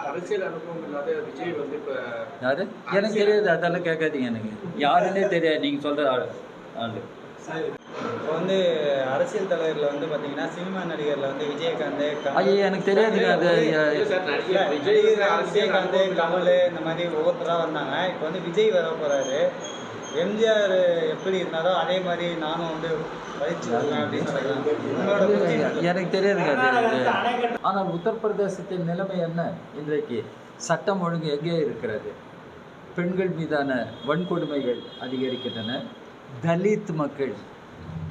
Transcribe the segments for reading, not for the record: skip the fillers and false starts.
அரசியல் அனுபவம் இல்லாத விஜய் வந்து இப்ப யாரு எனக்கு தெரியாது, அதெல்லாம் கேட்காதீங்க. எனக்கு யாருன்னே தெரியாது. நீங்கள் சொல்கிற ஆள் இப்போ வந்து அரசியல் தலைவரில் வந்து பார்த்தீங்கன்னா சினிமா நடிகரில் வந்து விஜயகாந்த் ஐயா எனக்கு தெரியாதுங்க. அது விஜயகாந்த் கமல் இந்த மாதிரி ஒவ்வொருத்தராக வந்தாங்க. இப்போ வந்து விஜய் வர போகிறாரு. எம்ஜிஆர் எப்படி இருந்தாரோ அதே மாதிரி நானும் வந்து எனக்கு தெரியாதுங்க அது. ஆனால் உத்தரப்பிரதேசத்தின் நிலைமை என்ன? இன்றைக்கு சட்டம் ஒழுங்கு எங்கே இருக்கிறது? பெண்கள் மீதான வன்கொடுமைகள் அதிகரிக்கின்றன. தலித் மக்கள்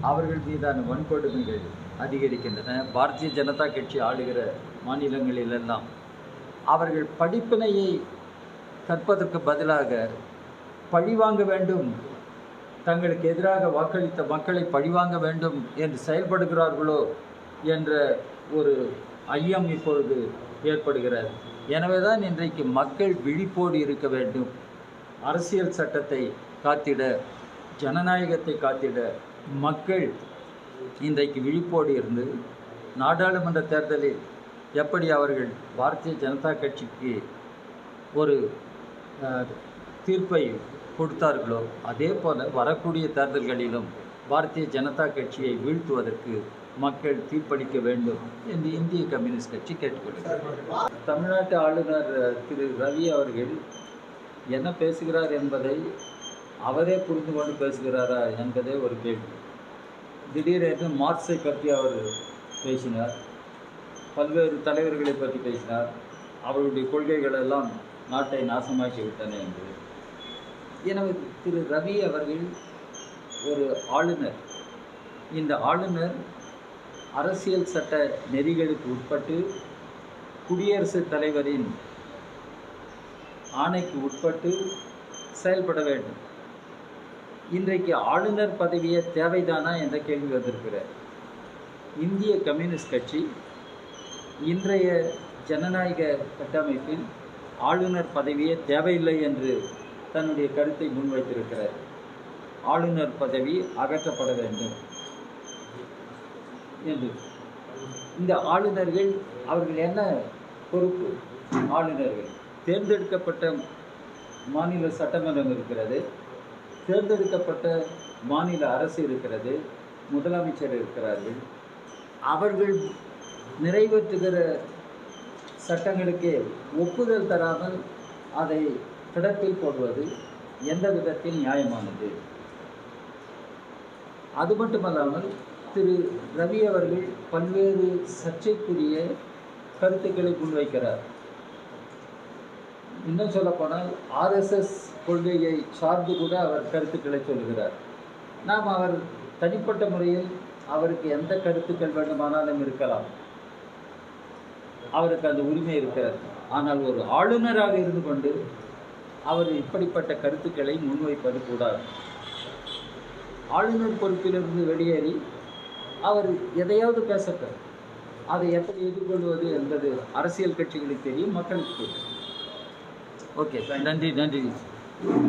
அவர்கள் மீதான வன்கொடுமைகள் அதிகரிக்கின்றன. பாரதிய ஜனதா கட்சி ஆளுகிற மாநிலங்களிலெல்லாம் அவர்கள் படிப்பினையை கற்பதற்கு பதிலாக பழிவாங்க வேண்டும், தங்களுக்கு எதிராக வாக்களித்த மக்களை பழிவாங்க வேண்டும் என்று செயல்படுகிறார்களோ என்ற ஒரு ஐயம் இப்பொழுது ஏற்படுகிறது. எனவே தான் இன்றைக்கு மக்கள் விழிப்போடு இருக்க வேண்டும். அரசியல் சட்டத்தை காத்திட, ஜனநாயகத்தை காத்திட மக்கள் இன்றைக்கு விழிப்போடு இருந்து நாடாளுமன்ற தேர்தலில் எப்படி அவர்கள் பாரதிய ஜனதா கட்சிக்கு ஒரு தீர்ப்பை கொடுத்தார்களோ அதே போல் வரக்கூடிய தேர்தல்களிலும் பாரதிய ஜனதா கட்சியை வீழ்த்துவதற்கு மக்கள் தீர்ப்பளிக்க வேண்டும் என்று இந்திய கம்யூனிஸ்ட் கட்சி கேட்டுக்கொள்கிறது. தமிழ்நாட்டு ஆளுநர் திரு ரவி அவர்கள் என்ன பேசுகிறார் என்பதை அவரே புரிந்து கொண்டு பேசுகிறாரா என்பதே ஒரு கேள்வி. திடீரென்று மார்க்ஸை பற்றி அவர் பேசினார், பல்வேறு தலைவர்களை பற்றி பேசினார். அவருடைய கொள்கைகள் எல்லாம் நாட்டை நாசமாக்கி விட்டன என்று. எனவே திரு ரவி அவர்கள் ஒரு ஆளுநர். இந்த ஆளுநர் அரசியல் சட்ட நெறிகளுக்கு உட்பட்டு குடியரசுத் தலைவரின் ஆணைக்கு உட்பட்டு செயல்பட வேண்டும். இன்றைக்கு ஆளுநர் பதவியே தேவைதானா என்ற கேள்வி வந்திருக்கிறார். இந்திய கம்யூனிஸ்ட் கட்சி இன்றைய ஜனநாயக கட்டமைப்பில் ஆளுநர் பதவியே தேவையில்லை என்று தன்னுடைய கருத்தை முன்வைத்திருக்கிறார். ஆளுநர் பதவி அகற்றப்பட வேண்டும் என்று. இந்த ஆளுநர்கள் அவர்கள் என்ன பொறுப்பு? ஆளுநர்கள் தேர்ந்தெடுக்கப்பட்ட மாநில சட்டமன்றம் இருக்கிறது, தேர்ந்தெடுக்கப்பட்ட மாநில அரசு இருக்கிறது, முதலமைச்சர் இருக்கிறார்கள். அவர்கள் நிறைவேற்றுகிற சட்டங்களுக்கு ஒப்புதல் தராமல் அதை கிடப்பில் போடுவது எந்த விதத்தில் நியாயமானது? அது மட்டுமல்லாமல் திரு ரவி அவர்கள் பல்வேறு சர்ச்சைக்குரிய கருத்துக்களை முன்வைக்கிறார். இன்னும் சொல்லப்போனால் ஆர்எஸ்எஸ் கொள்கையை சார்ந்து கூட அவர் கருத்துக்களை சொல்கிறார். நாம் அவர் தனிப்பட்ட முறையில் அவருக்கு எந்த கருத்துக்கள் வேண்டுமானாலும் இருக்கலாம், அவருக்கு அந்த உரிமை இருக்கிறது. ஆனால் ஒரு ஆளுநராக இருந்து கொண்டு அவர் இப்படிப்பட்ட கருத்துக்களை முன்வைப்பது கூடாது. ஆளுநர் பொறுப்பிலிருந்து வெளியேறி அவர் எதையாவது பேசட்டும், அதை எப்படி எதிர்கொள்வது என்பது அரசியல் கட்சிகளுக்கு தெரியும், மக்களுக்கு தெரியும். ஓகே, நன்றி.